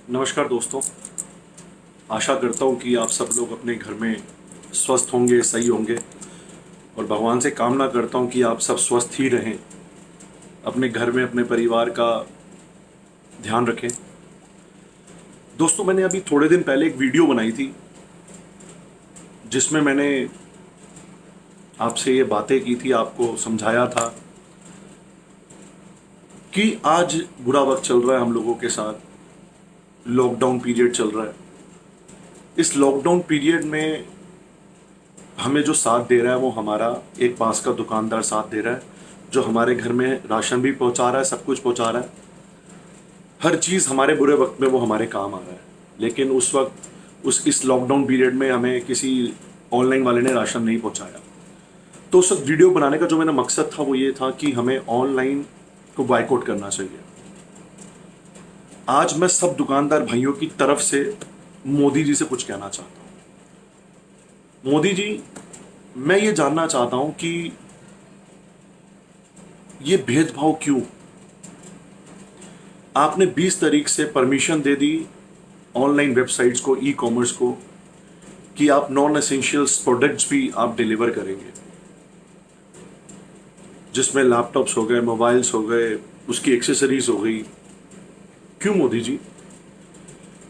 नमस्कार दोस्तों। आशा करता हूँ कि आप सब लोग अपने घर में स्वस्थ होंगे, सही होंगे और भगवान से कामना करता हूँ कि आप सब स्वस्थ ही रहें, अपने घर में अपने परिवार का ध्यान रखें। दोस्तों, मैंने अभी थोड़े दिन पहले एक वीडियो बनाई थी जिसमें मैंने आपसे ये बातें की थी, आपको समझाया था कि आज बुरा वक्त चल रहा है हम लोगों के साथ, लॉकडाउन पीरियड चल रहा है। इस लॉकडाउन पीरियड में हमें जो साथ दे रहा है वो हमारा एक पास का दुकानदार साथ दे रहा है, जो हमारे घर में राशन भी पहुंचा रहा है, सब कुछ पहुंचा रहा है। हर चीज़ हमारे बुरे वक्त में वो हमारे काम आ रहा है। लेकिन उस वक्त इस लॉकडाउन पीरियड में हमें किसी ऑनलाइन वाले ने राशन नहीं पहुंचाया। तो उस वक्त वीडियो बनाने का जो मेरा मकसद था वो ये था कि हमें ऑनलाइन को बायकॉट करना चाहिए। आज मैं सब दुकानदार भाइयों की तरफ से मोदी जी से कुछ कहना चाहता हूँ। मोदी जी, मैं ये जानना चाहता हूं कि ये भेदभाव क्यों? आपने 20 तारीख से परमिशन दे दी ऑनलाइन वेबसाइट्स को, ई कॉमर्स को, कि आप नॉन एसेंशियल्स प्रोडक्ट्स भी आप डिलीवर करेंगे, जिसमें लैपटॉप्स हो गए, मोबाइल्स हो गए, उसकी एक्सेसरीज हो गई। क्यों मोदी जी?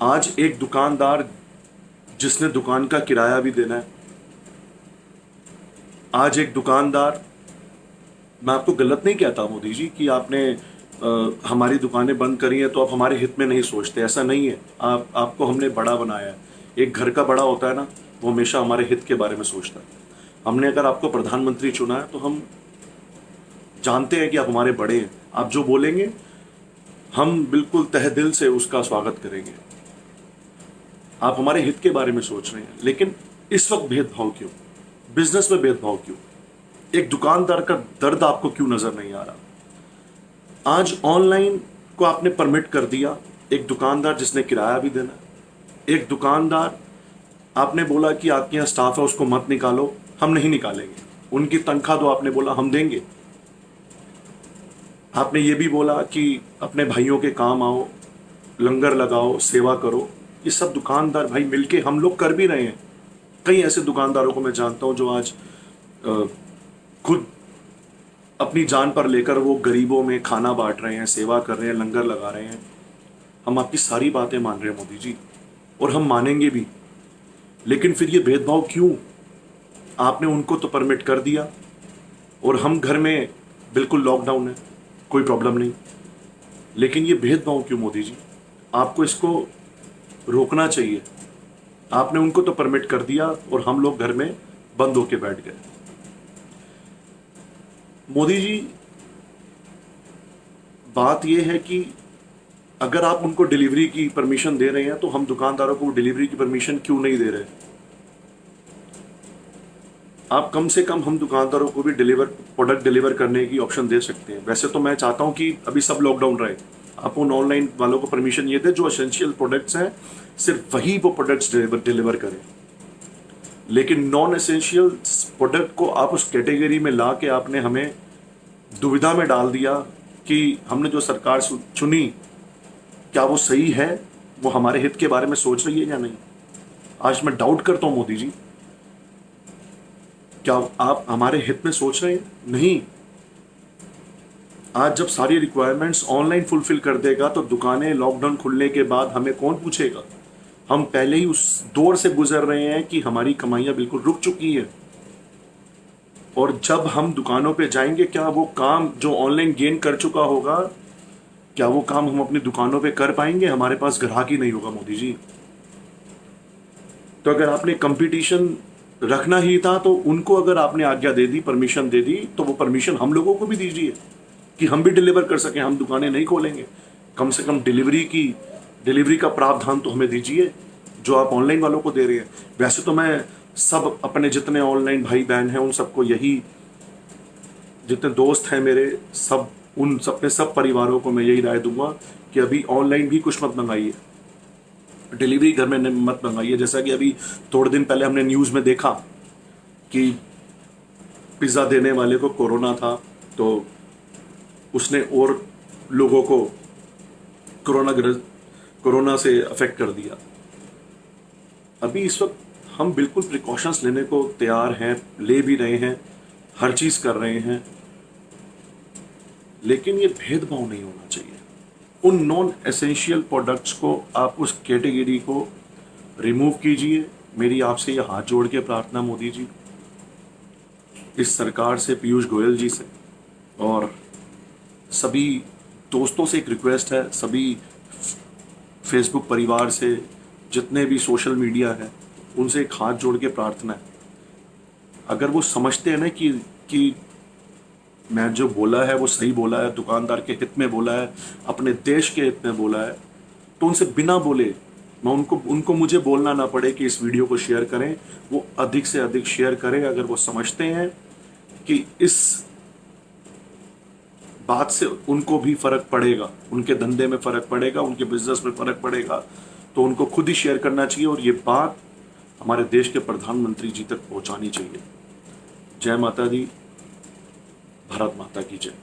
आज एक दुकानदार जिसने दुकान का किराया भी देना है, आज एक दुकानदार, मैं आपको गलत नहीं कहता मोदी जी कि आपने हमारी दुकानें बंद करी हैं तो आप हमारे हित में नहीं सोचते, ऐसा नहीं है। आपको हमने बड़ा बनाया है। एक घर का बड़ा होता है ना, वो हमेशा हमारे हित के बारे में सोचता है। हमने अगर आपको प्रधानमंत्री चुना है तो हम जानते हैं कि आप हमारे बड़े हैं। आप जो बोलेंगे हम बिल्कुल तहे दिल से उसका स्वागत करेंगे। आप हमारे हित के बारे में सोच रहे हैं, लेकिन इस वक्त भेदभाव क्यों? बिजनेस में भेदभाव क्यों? एक दुकानदार का दर्द आपको क्यों नजर नहीं आ रहा? आज ऑनलाइन को आपने परमिट कर दिया। एक दुकानदार जिसने किराया भी देना, एक दुकानदार आपने बोला कि आपके यहाँ स्टाफ है उसको मत निकालो, हम नहीं निकालेंगे। उनकी तनख्वाह दो, आपने बोला हम देंगे। आपने ये भी बोला कि अपने भाइयों के काम आओ, लंगर लगाओ, सेवा करो। ये सब दुकानदार भाई मिलके हम लोग कर भी रहे हैं। कई ऐसे दुकानदारों को मैं जानता हूं जो आज अ, खुद अपनी जान पर लेकर वो गरीबों में खाना बांट रहे हैं, सेवा कर रहे हैं, लंगर लगा रहे हैं। हम आपकी सारी बातें मान रहे हैं मोदी जी, और हम मानेंगे भी। लेकिन फिर ये भेदभाव क्यों? आपने उनको तो परमिट कर दिया और हम घर में बिल्कुल लॉकडाउन है, कोई प्रॉब्लम नहीं। लेकिन ये भेदभाव क्यों मोदी जी? आपको इसको रोकना चाहिए। आपने उनको तो परमिट कर दिया और हम लोग घर में बंद होके बैठ गए। मोदी जी, बात यह है कि अगर आप उनको डिलीवरी की परमिशन दे रहे हैं तो हम दुकानदारों को डिलीवरी की परमिशन क्यों नहीं दे रहे? आप कम से कम हम दुकानदारों को भी प्रोडक्ट डिलीवर करने की ऑप्शन दे सकते हैं। वैसे तो मैं चाहता हूं कि अभी सब लॉकडाउन रहे, आप उन ऑनलाइन वालों को परमिशन ये दे जो एसेंशियल प्रोडक्ट्स हैं, सिर्फ वही वो प्रोडक्ट्स डिलीवर करें। लेकिन नॉन एसेंशियल प्रोडक्ट को आप उस कैटेगरी में ला के आपने हमें दुविधा में डाल दिया कि हमने जो सरकार चुनी, क्या वो सही है, वो हमारे हित के बारे में सोच रही है या नहीं? आज मैं डाउट करता हूं मोदी जी, क्या आप हमारे हित में सोच रहे हैं? नहीं। आज जब सारी रिक्वायरमेंट्स ऑनलाइन फुलफिल कर देगा तो दुकानें लॉकडाउन खुलने के बाद हमें कौन पूछेगा? हम पहले ही उस दौर से गुजर रहे हैं कि हमारी कमाइयां बिल्कुल रुक चुकी है। और जब हम दुकानों पे जाएंगे, क्या वो काम जो ऑनलाइन गेन कर चुका होगा, क्या वो काम हम अपनी दुकानों पे कर पाएंगे? हमारे पास ग्राहक ही नहीं होगा मोदी जी। तो अगर आपने कंपटीशन रखना ही था तो उनको अगर आपने आज्ञा दे दी, परमिशन दे दी, तो वो परमिशन हम लोगों को भी दीजिए कि हम भी डिलीवर कर सकें। हम दुकानें नहीं खोलेंगे, कम से कम डिलीवरी का प्रावधान तो हमें दीजिए जो आप ऑनलाइन वालों को दे रहे हैं। वैसे तो मैं सब अपने जितने ऑनलाइन भाई बहन हैं उन सबको यही, जितने दोस्त हैं मेरे, सब उन सब सब परिवारों को मैं यही राय दूंगा कि अभी ऑनलाइन भी कुछ मत मंगाइए, डिलीवरी घर में मत मंगाइए। जैसा कि अभी थोड़े दिन पहले हमने न्यूज़ में देखा कि पिज़्ज़ा देने वाले को कोरोना था, तो उसने और लोगों को कोरोना कोरोना से अफेक्ट कर दिया। अभी इस वक्त हम बिल्कुल प्रिकॉशंस लेने को तैयार हैं, ले भी रहे हैं, हर चीज़ कर रहे हैं, लेकिन ये भेदभाव नहीं होना चाहिए। उन नॉन एसेंशियल प्रोडक्ट्स को आप उस कैटेगरी को रिमूव कीजिए। मेरी आपसे ये हाथ जोड़ के प्रार्थना मोदी जी, इस सरकार से, पीयूष गोयल जी से और सभी दोस्तों से एक रिक्वेस्ट है, सभी फेसबुक परिवार से, जितने भी सोशल मीडिया है, उनसे एक हाथ जोड़ के प्रार्थना है, अगर वो समझते हैं ना कि मैं जो बोला है वो सही बोला है, दुकानदार के हित में बोला है, अपने देश के हित में बोला है, तो उनसे बिना बोले, मैं उनको मुझे बोलना ना पड़े कि इस वीडियो को शेयर करें, वो अधिक से अधिक शेयर करें। अगर वो समझते हैं कि इस बात से उनको भी फर्क पड़ेगा, उनके धंधे में फर्क पड़ेगा, उनके बिजनेस में फर्क पड़ेगा, तो उनको खुद ही शेयर करना चाहिए और ये बात हमारे देश के प्रधानमंत्री जी तक पहुंचानी चाहिए। जय माता दी, भारत माता की जय।